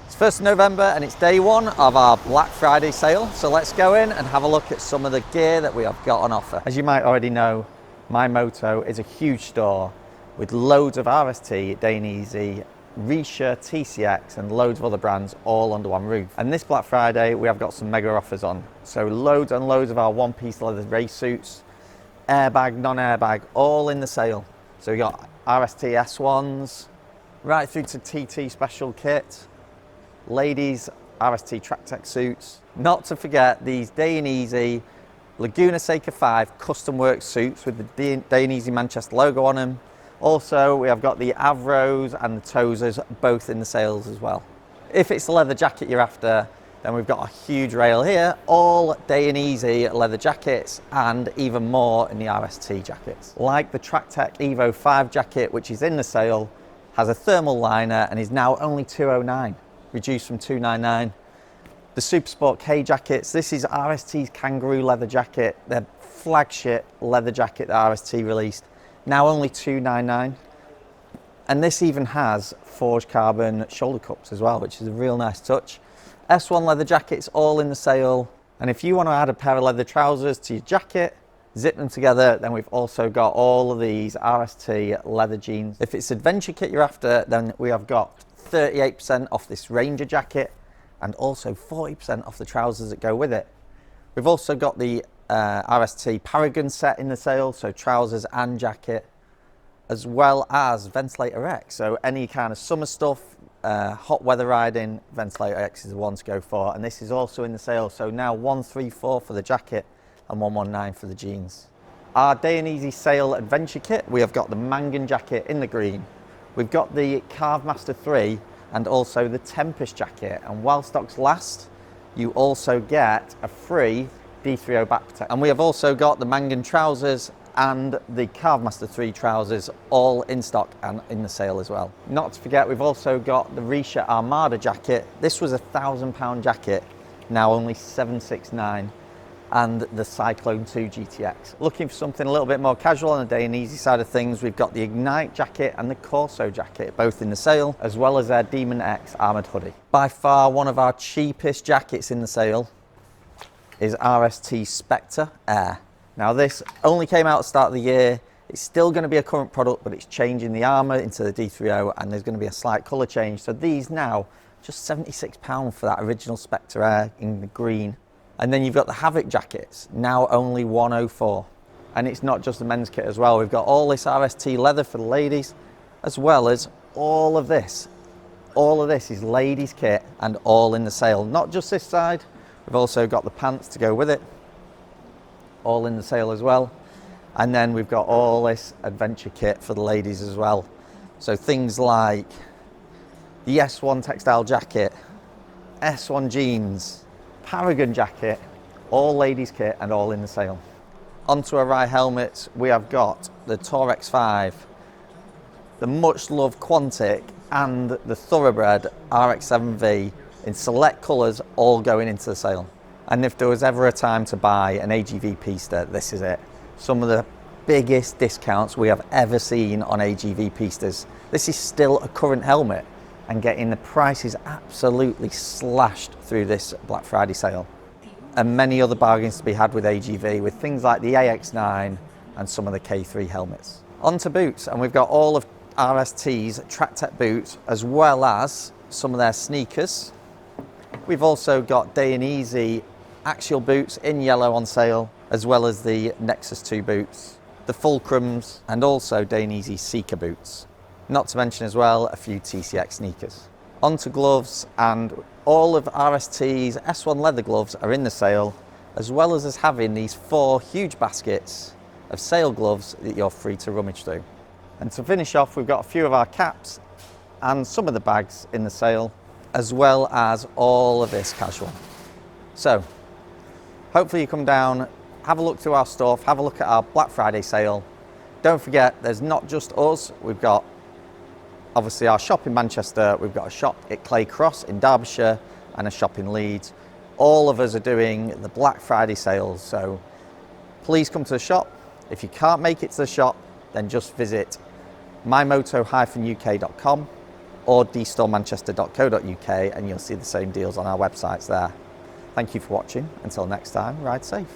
It's 1st of November and it's day one of our Black Friday sale. So let's go in and have a look at some of the gear that we have got on offer. As you might already know, MyMoto is a huge store with loads of RST, Dainese, Richa, TCX and loads of other brands all under one roof. And this Black Friday we have got some mega offers on. So loads and loads of our one-piece leather race suits, airbag, non-airbag, all in the sale. So we got RST S1s, right through to TT special kit, ladies RST track tech suits. Not to forget these Dainese Laguna Seca 5 custom work suits with the Dainese Manchester logo on them. Also, we have got the Avros and the Tozers both in the sales as well. If it's a leather jacket you're after, then we've got a huge rail here, all Dainese leather jackets and even more in the RST jackets. Like the Tractech Evo 5 jacket, which is in the sale, has a thermal liner and is now only $209, reduced from $299. The Supersport K jackets, this is RST's Kangaroo leather jacket, their flagship leather jacket that RST released. Now only $299, and this even has forged carbon shoulder cups as well, which is a real nice touch. S1 leather jackets all in the sale, and if you want to add a pair of leather trousers to your jacket, zip them together, then we've also got all of these RST leather jeans. If it's adventure kit you're after, then we have got 38% off this Ranger jacket and also 40% off the trousers that go with it. We've also got the RST Paragon set in the sale, so trousers and jacket, as well as Ventilator X. So any kind of summer stuff, hot weather riding, Ventilator X is the one to go for. And this is also in the sale, so now 134 for the jacket and 119 for the jeans. Our Dainese sale adventure kit, we have got the Mangan jacket in the green. We've got the Carve Master 3 and also the Tempest jacket. And while stocks last, you also get a free D30 back protector. And we have also got the Mangan trousers and the Carve Master 3 trousers all in stock and in the sale as well. Not to forget, we've also got the Richa Armada jacket. This was a £1,000 jacket, now only $769, and the Cyclone 2 GTX. Looking for something a little bit more casual on the Dainese side of things, we've got the Ignite jacket and the Corso jacket, both in the sale, as well as their Demon X armoured hoodie. By far one of our cheapest jackets in the sale is RST Spectre Air. Now this only came out at the start of the year. It's still going to be a current product, but it's changing the armour into the D30 and there's going to be a slight colour change. So these now, just £76 for that original Spectre Air in the green. And then you've got the Havoc jackets, now only $104. And it's not just the men's kit as well. We've got all this RST leather for the ladies, as well as all of this. All of this is ladies kit and all in the sale. Not just this side, we've also got the pants to go with it, all in the sale as well. And then we've got all this adventure kit for the ladies as well. So things like the S1 textile jacket, S1 jeans, Paragon jacket, all ladies kit and all in the sale. Onto Arai helmets, we have got the Tour X5, the much loved Quantic and the Thoroughbred RX-7V in select colours, all going into the sale. And if there was ever a time to buy an AGV Pista, this is it. Some of the biggest discounts we have ever seen on AGV Pistas. This is still a current helmet and getting the prices absolutely slashed through this Black Friday sale. And many other bargains to be had with AGV, with things like the AX9 and some of the K3 helmets. On to boots, and we've got all of RST's Tractech boots, as well as some of their sneakers. We've also got Dainese axial boots in yellow on sale, as well as the Nexus 2 boots, the Fulcrums, and also Dainese Seeker boots. Not to mention as well a few TCX sneakers. Onto gloves, and all of RST's S1 leather gloves are in the sale, as well as us having these 4 huge baskets of sale gloves that you're free to rummage through. And to finish off, we've got a few of our caps and some of the bags in the sale, as well as all of this casual. So hopefully you come down, have a look through our stuff, have a look at our Black Friday sale. Don't forget, there's not just us. We've got obviously our shop in Manchester, we've got a shop at Clay Cross in Derbyshire and a shop in Leeds. All of us are doing the Black Friday sales, so please come to the shop. If you can't make it to the shop, then just visit mymoto-uk.com or dstoremanchester.co.uk, and you'll see the same deals on our websites there. Thank you for watching. Until next time, ride safe.